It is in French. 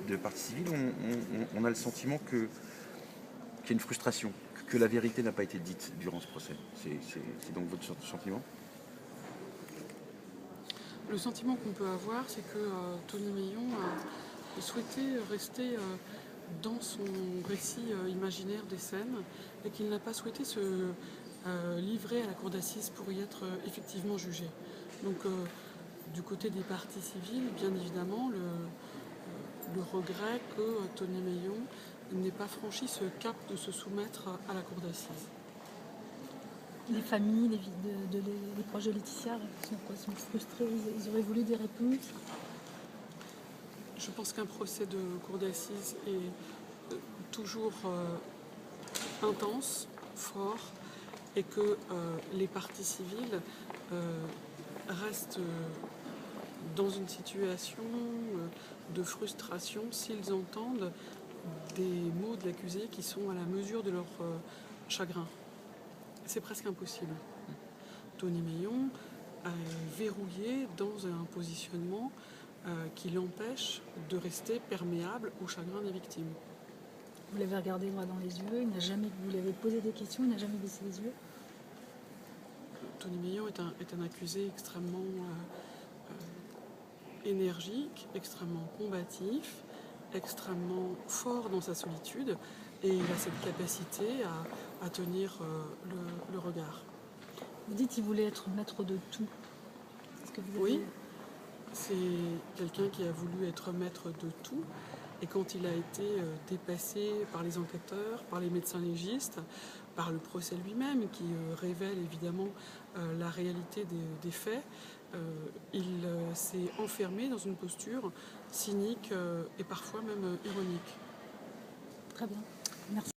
De partie civile, on a le sentiment qu'il y a une frustration, que la vérité n'a pas été dite durant ce procès. C'est donc votre sentiment? Le sentiment qu'on peut avoir, c'est que Tony Meillon a souhaité rester dans son récit imaginaire des scènes et qu'il n'a pas souhaité se livrer à la cour d'assises pour y être effectivement jugé. Donc du côté des parties civiles, bien évidemment, le regret que Tony Meillon n'ait pas franchi ce cap de se soumettre à la cour d'assises. Les familles, les proches de Laetitia sont frustrés, ils auraient voulu des réponses. Je pense qu'un procès de cour d'assises est toujours intense, fort, et que les parties civiles restent dans une situation de frustration s'ils entendent des mots de l'accusé qui sont à la mesure de leur chagrin. C'est presque impossible. Tony Meillon est verrouillé dans un positionnement qui l'empêche de rester perméable au chagrin des victimes. Vous l'avez regardé droit dans les yeux, vous lui avez posé des questions, il n'a jamais baissé les yeux. Tony Meillon est un accusé extrêmement énergique, extrêmement combatif, extrêmement fort dans sa solitude, et il a cette capacité à tenir le regard. Vous dites qu'il voulait être maître de tout. Est-ce que vous avez... Oui, c'est quelqu'un qui a voulu être maître de tout, et quand il a été dépassé par les enquêteurs, par les médecins légistes, par le procès lui-même qui révèle évidemment la réalité des faits, il s'est enfermé dans une posture cynique et parfois même ironique. Très bien, merci.